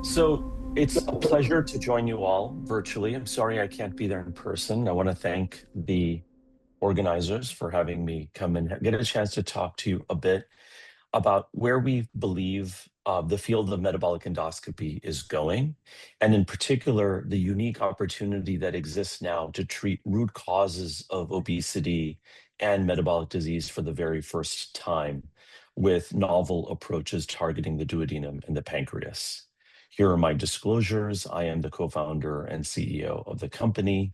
So it's a pleasure to join you all virtually. I'm sorry I can't be there in person. I want to thank the organizers for having me come and get a chance to talk to you a bit about where we believe the field of metabolic endoscopy is going, and in particular, the unique opportunity that exists now to treat root causes of obesity and metabolic disease for the very first time with novel approaches targeting the duodenum and the pancreas. Here are my disclosures. I am the co-founder and CEO of the company.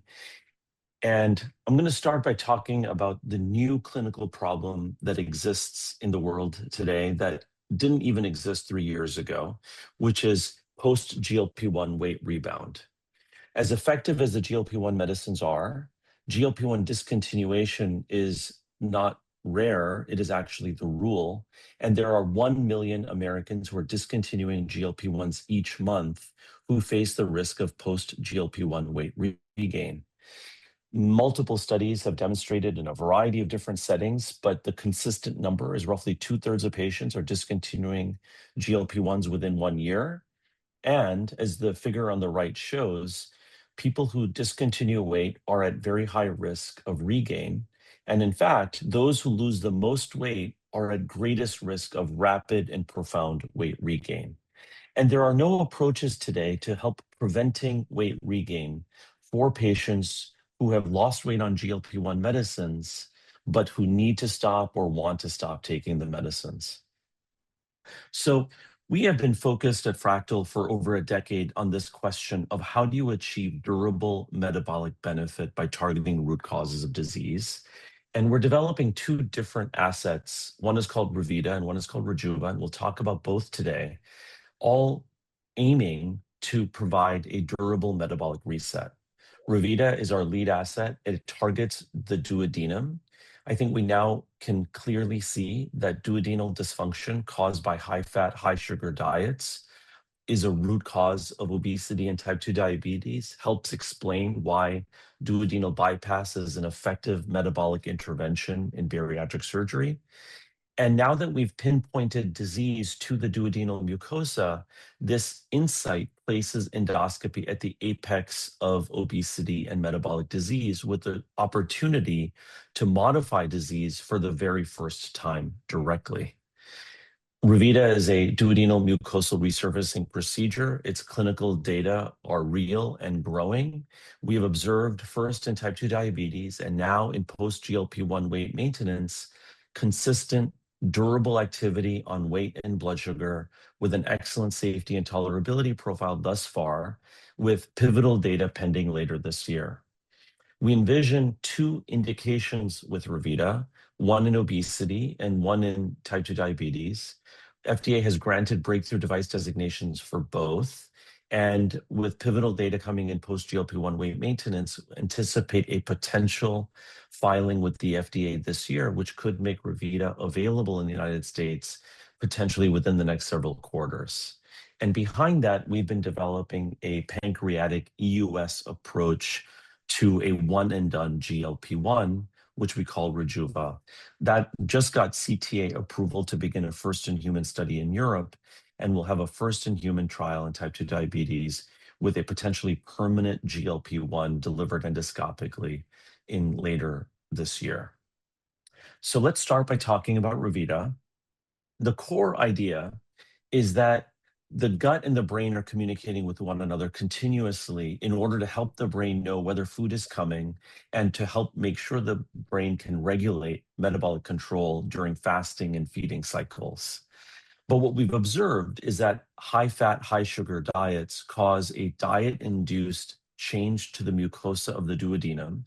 And I'm going to start by talking about the new clinical problem that exists in the world today that didn't even exist 3 years ago, which is post-GLP-1 weight rebound. As effective as the GLP-1 medicines are, GLP-1 discontinuation is not rare, it is actually the rule. And there are 1 million Americans who are discontinuing GLP-1s each month who face the risk of post-GLP-1 weight regain. Multiple studies have demonstrated in a variety of different settings, but the consistent number is roughly 2/3 of patients are discontinuing GLP-1s within 1 year. And as the figure on the right shows, people who discontinue weight are at very high risk of regain. And in fact, those who lose the most weight are at greatest risk of rapid and profound weight regain. And there are no approaches today to help preventing weight regain for patients who have lost weight on GLP-1 medicines, but who need to stop or want to stop taking the medicines. So we have been focused at Fractal for over a decade on this question of how do you achieve durable metabolic benefit by targeting root causes of disease? And we're developing two different assets. One is called Revita and one is called Rejuva, and we'll talk about both today, all aiming to provide a durable metabolic reset. Revita is our lead asset. It targets the duodenum. I think we now can clearly see that duodenal dysfunction caused by high-fat, high-sugar diets is a root cause of obesity and type 2 diabetes, helps explain why duodenal bypass is an effective metabolic intervention in bariatric surgery. And now that we've pinpointed disease to the duodenal mucosa, this insight places endoscopy at the apex of obesity and metabolic disease with the opportunity to modify disease for the very first time directly. Revita is a duodenal mucosal resurfacing procedure. Its clinical data are real and growing. We have observed first in type 2 diabetes and now in post-GLP-1 weight maintenance, consistent durable activity on weight and blood sugar with an excellent safety and tolerability profile thus far, with pivotal data pending later this year. We envision two indications with Revita, one in obesity and one in type 2 diabetes. FDA has granted breakthrough device designations for both. And with pivotal data coming in post-GLP-1 weight maintenance, anticipate a potential filing with the FDA this year, which could make Revita available in the United States potentially within the next several quarters. And behind that, we've been developing a pancreatic EUS approach to a one-and-done GLP-1, which we call Rejuva. That just got CTA approval to begin a first-in-human study in Europe, and we'll have a first-in-human trial in type 2 diabetes with a potentially permanent GLP-1 delivered endoscopically in later this year. So let's start by talking about Revita. The core idea is that the gut and the brain are communicating with one another continuously in order to help the brain know whether food is coming and to help make sure the brain can regulate metabolic control during fasting and feeding cycles. But what we've observed is that high-fat, high-sugar diets cause a diet-induced change to the mucosa of the duodenum.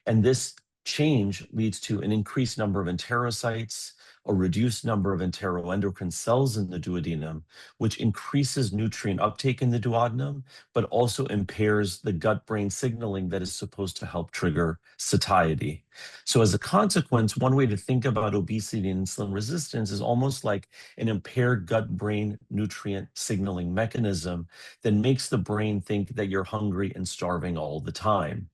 And this change leads to an increased number of enterocytes, a reduced number of enteroendocrine cells in the duodenum, which increases nutrient uptake in the duodenum, but also impairs the gut-brain signaling that is supposed to help trigger satiety. So as a consequence, one way to think about obesity and insulin resistance is almost like an impaired gut-brain nutrient signaling mechanism that makes the brain think that you're hungry and starving all the time.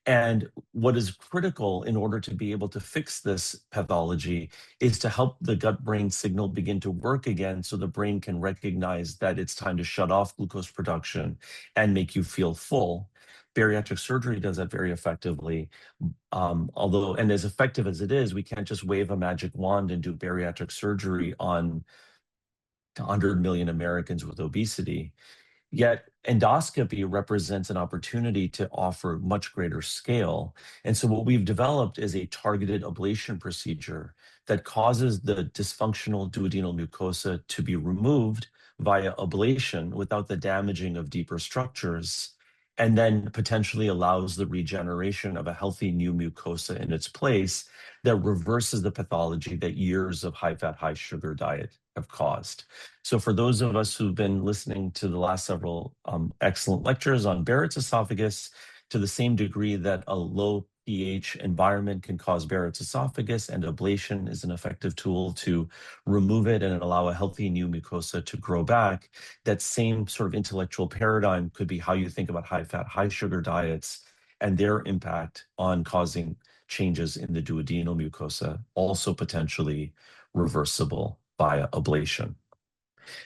And what is critical in order to be able to fix this pathology is to help the gut-brain signal begin to work again so the brain can recognize that it's time to shut off glucose production and make you feel full. Bariatric surgery does that very effectively. Although, and as effective as it is, we can't just wave a magic wand and do bariatric surgery on 100 million Americans with obesity. Yet endoscopy represents an opportunity to offer much greater scale. And so what we've developed is a targeted ablation procedure that causes the dysfunctional duodenal mucosa to be removed via ablation without the damaging of deeper structures, and then potentially allows the regeneration of a healthy new mucosa in its place that reverses the pathology that years of high-fat, high-sugar diet have caused. So for those of us who've been listening to the last several excellent lectures on Barrett's esophagus, to the same degree that a low pH environment can cause Barrett's esophagus, and ablation is an effective tool to remove it and allow a healthy new mucosa to grow back, that same sort of intellectual paradigm could be how you think about high-fat, high-sugar diets and their impact on causing changes in the duodenal mucosa, also potentially reversible via ablation.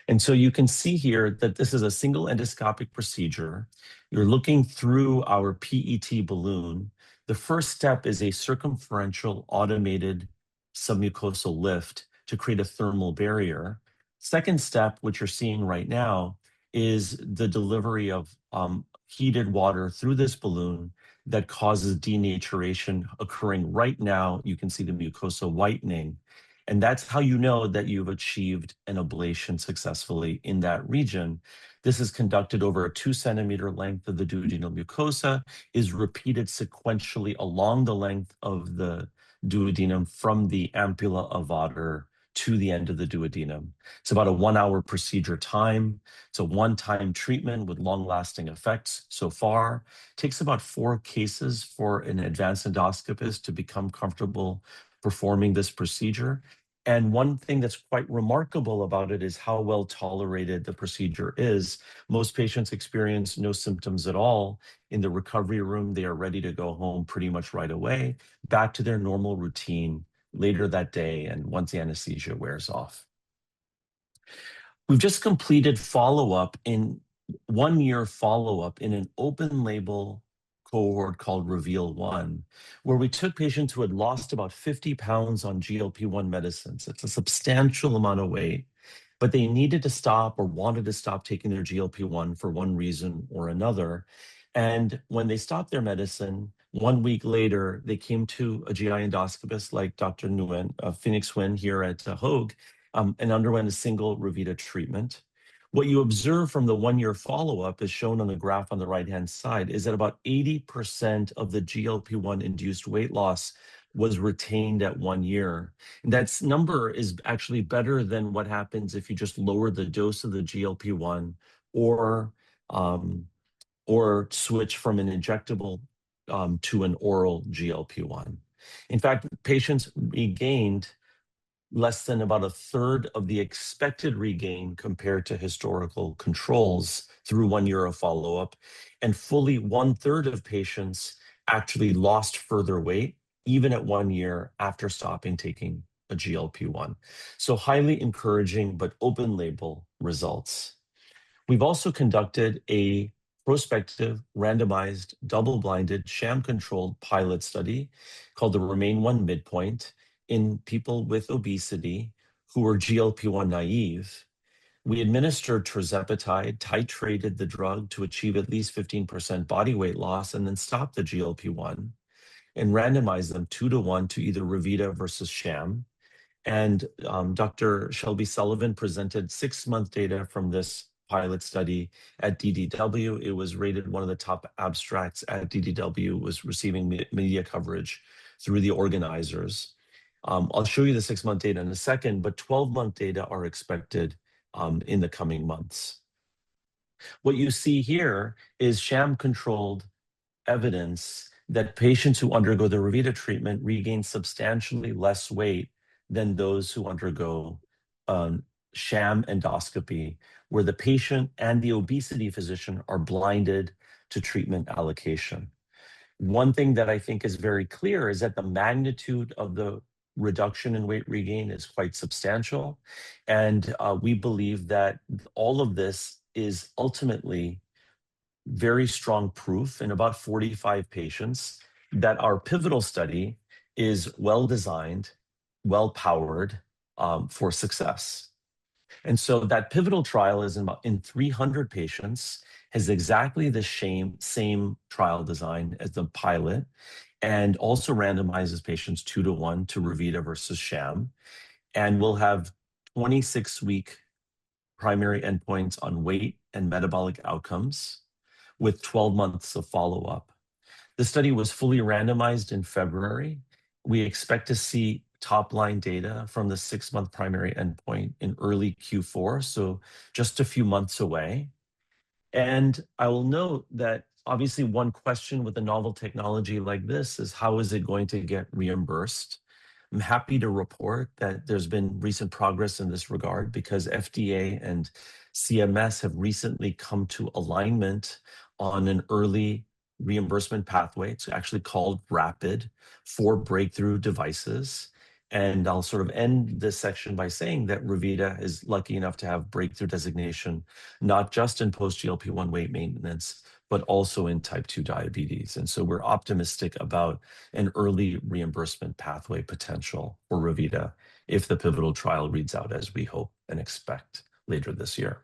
And so you can see here that this is a single endoscopic procedure. You're looking through our PET balloon. The first step is a circumferential automated submucosal lift to create a thermal barrier. Second step, which you're seeing right now, is the delivery of heated water through this balloon that causes denaturation occurring right now. You can see the mucosa whitening. And that's how you know that you've achieved an ablation successfully in that region. This is conducted over a 2-centimeter length of the duodenal mucosa, is repeated sequentially along the length of the duodenum from the ampulla of Vater to the end of the duodenum. It's about a 1-hour procedure time. It's a one-time treatment with long-lasting effects so far. It takes about 4 cases for an advanced endoscopist to become comfortable performing this procedure. And one thing that's quite remarkable about it is how well tolerated the procedure is. Most patients experience no symptoms at all. In the recovery room, they are ready to go home pretty much right away, back to their normal routine later that day and once the anesthesia wears off. We've just completed follow-up in 1-year follow-up in an open label cohort called Reveal 1, where we took patients who had lost about 50 pounds on GLP-1 medicines. It's a substantial amount of weight, but they needed to stop or wanted to stop taking their GLP-1 for one reason or another. And when they stopped their medicine, 1 week later, they came to a GI endoscopist like Dr. Nguyen, Phoenix Nguyen here at Hoag, and underwent a single Revita treatment. What you observe from the 1-year follow-up, is shown on the graph on the right-hand side, is that about 80% of the GLP-1 induced weight loss was retained at 1 year. And that number is actually better than what happens if you just lower the dose of the GLP-1 or switch from an injectable to an oral GLP-1. In fact, patients regained less than about a third of the expected regain compared to historical controls through 1 year of follow-up, and fully 1/3 of patients actually lost further weight, even at 1 year after stopping taking a GLP-1. So highly encouraging, but open label results. We've also conducted a prospective, randomized, double-blinded, sham-controlled pilot study called the Remain-1 Midpoint in people with obesity who were GLP-1 naive. We administered tirzepatide, titrated the drug to achieve at least 15% body weight loss, and then stopped the GLP-1 and randomized them 2-to-1 to either Revita versus sham. And Dr. Shelby Sullivan presented 6-month data from this pilot study at DDW. It was rated one of the top abstracts at DDW, was receiving media coverage through the organizers. I'll show you the 6-month data in a second, but 12-month data are expected in the coming months. What you see here is sham-controlled evidence that patients who undergo the Revita treatment regain substantially less weight than those who undergo sham endoscopy, where the patient and the obesity physician are blinded to treatment allocation. One thing that I think is very clear is that the magnitude of the reduction in weight regain is quite substantial. And we believe that all of this is ultimately very strong proof in about 45 patients that our pivotal study is well designed, well powered for success. And so that pivotal trial is in 300 patients, has exactly the same trial design as the pilot, and also randomizes patients 2-to-1 to Revita versus sham. And we'll have 26-week primary endpoints on weight and metabolic outcomes with 12 months of follow-up. The study was fully randomized in February. We expect to see top-line data from the 6-month primary endpoint in early Q4, so just a few months away. And I will note that obviously one question with a novel technology like this is how is it going to get reimbursed? I'm happy to report that there's been recent progress in this regard because FDA and CMS have recently come to alignment on an early reimbursement pathway. It's actually called RAPID for breakthrough devices. And I'll sort of end this section by saying that Revita is lucky enough to have breakthrough designation, not just in post-GLP-1 weight maintenance, but also in type 2 diabetes. And so we're optimistic about an early reimbursement pathway potential for Revita if the pivotal trial reads out as we hope and expect later this year.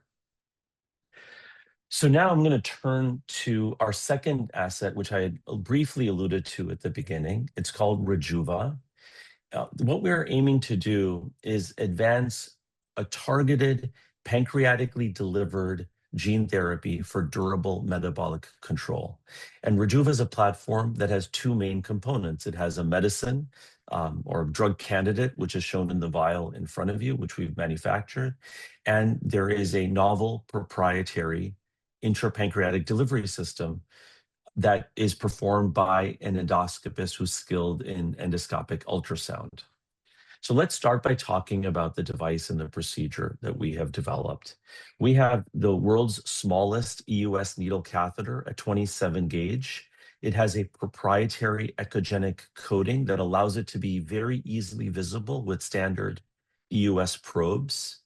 So now I'm going to turn to our second asset, which I had briefly alluded to at the beginning. It's called Rejuva. What we're aiming to do is advance a targeted pancreatically delivered gene therapy for durable metabolic control. And Rejuva is a platform that has two main components. It has a medicine or drug candidate, which is shown in the vial in front of you, which we've manufactured. And there is a novel proprietary intrapancreatic delivery system that is performed by an endoscopist who's skilled in endoscopic ultrasound. So let's start by talking about the device and the procedure that we have developed. We have the world's smallest EUS needle catheter, a 27 gauge. It has a proprietary echogenic coating that allows it to be very easily visible with standard EUS probes.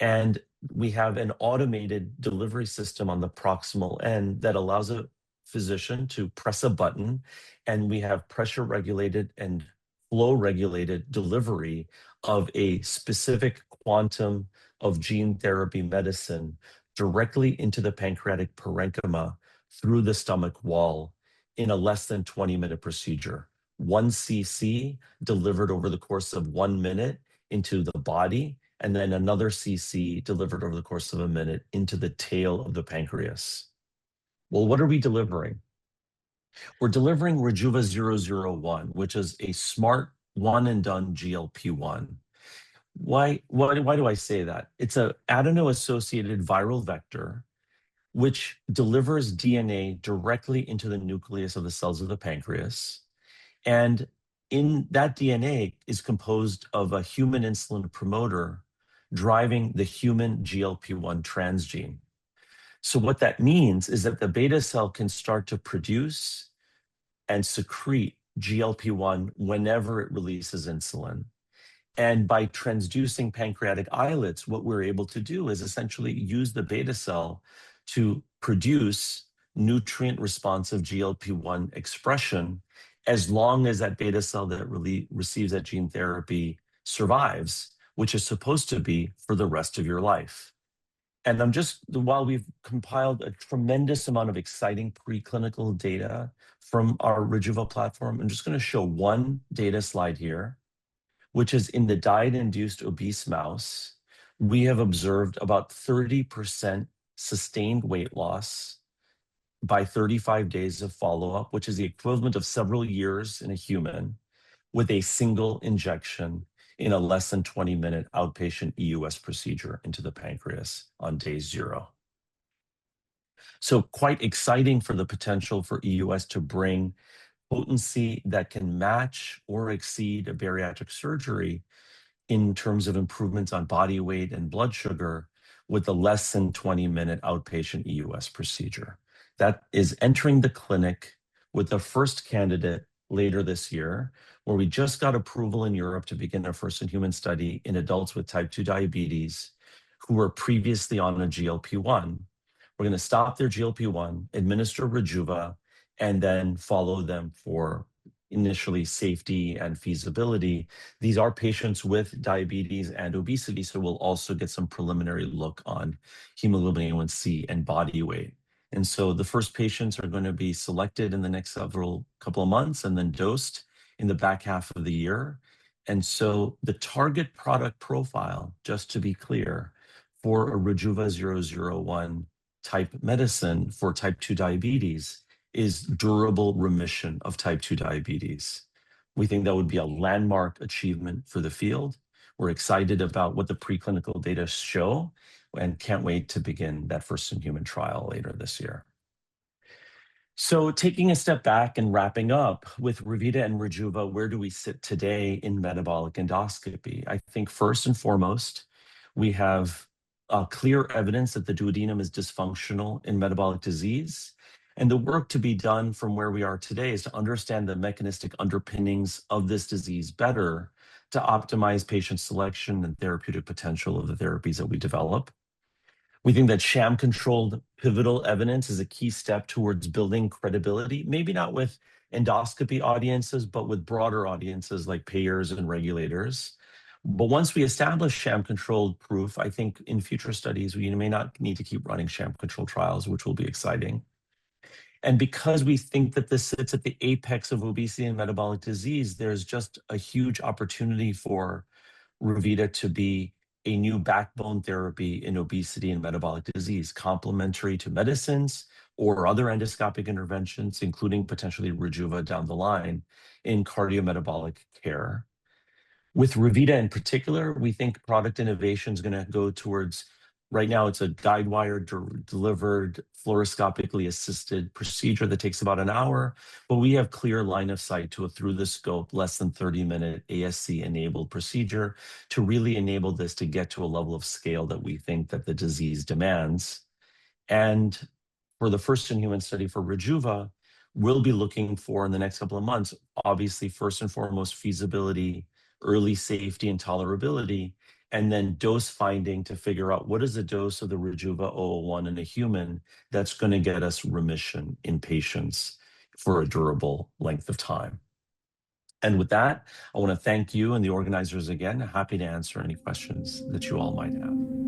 And we have an automated delivery system on the proximal end that allows a physician to press a button, and we have pressure regulated and flow regulated delivery of a specific quantum of gene therapy medicine directly into the pancreatic parenchyma through the stomach wall in a less than 20-minute procedure. 1 cc delivered over the course of 1 minute into the body, and then another cc delivered over the course of a minute into the tail of the pancreas. Well, what are we delivering? We're delivering Rejuva 001, which is a smart one-and-done GLP-1. Why do I say that? It's an adeno-associated viral vector which delivers DNA directly into the nucleus of the cells of the pancreas. And in that DNA is composed of a human insulin promoter driving the human GLP-1 transgene. So what that means is that the beta cell can start to produce and secrete GLP-1 whenever it releases insulin. And by transducing pancreatic islets, what we're able to do is essentially use the beta cell to produce nutrient responsive GLP-1 expression as long as that beta cell that really receives that gene therapy survives, which is supposed to be for the rest of your life. And while we've compiled a tremendous amount of exciting preclinical data from our Rejuva platform, I'm just going to show one data slide here, which is in the diet-induced obese mouse. We have observed about 30% sustained weight loss by 35 days of follow-up, which is the equivalent of several years in a human, with a single injection in a less than 20-minute outpatient EUS procedure into the pancreas on day 0. So quite exciting for the potential for EUS to bring potency that can match or exceed a bariatric surgery in terms of improvements on body weight and blood sugar with a less than 20-minute outpatient EUS procedure. That is entering the clinic with the first candidate later this year, where we just got approval in Europe to begin our first in human study in adults with type 2 diabetes who were previously on a GLP-1. We're going to stop their GLP-1, administer Rejuva, and then follow them for initially safety and feasibility. These are patients with diabetes and obesity, so we'll also get some preliminary look on hemoglobin A1C and body weight. And so the first patients are going to be selected in the next couple of months and then dosed in the back half of the year. And so the target product profile, just to be clear, for a Rejuva 001 type medicine for type 2 diabetes is durable remission of type 2 diabetes. We think that would be a landmark achievement for the field. We're excited about what the preclinical data show and can't wait to begin that first in human trial later this year. So taking a step back and wrapping up with Revita and Rejuva, where do we sit today in metabolic endoscopy? I think first and foremost, we have clear evidence that the duodenum is dysfunctional in metabolic disease. And the work to be done from where we are today is to understand the mechanistic underpinnings of this disease better to optimize patient selection and therapeutic potential of the therapies that we develop. We think that sham-controlled pivotal evidence is a key step towards building credibility, maybe not with endoscopy audiences, but with broader audiences like payers and regulators. But once we establish sham-controlled proof, I think in future studies, we may not need to keep running sham-controlled trials, which will be exciting. And because we think that this sits at the apex of obesity and metabolic disease, there's just a huge opportunity for Revita to be a new backbone therapy in obesity and metabolic disease, complementary to medicines or other endoscopic interventions, including potentially Rejuva down the line in cardiometabolic care. With Revita in particular, we think product innovation is going to go towards, right now it's a guide wire delivered fluoroscopically assisted procedure that takes about an hour, but we have clear line of sight to a through the scope, less than 30-minute ASC enabled procedure to really enable this to get to a level of scale that we think that the disease demands. And for the first in human study for Rejuva, we'll be looking for in the next couple of months, obviously first and foremost feasibility, early safety and tolerability, and then dose finding to figure out what is the dose of the Rejuva 001 in a human that's going to get us remission in patients for a durable length of time. And with that, I want to thank you and the organizers again. Happy to answer any questions that you all might have.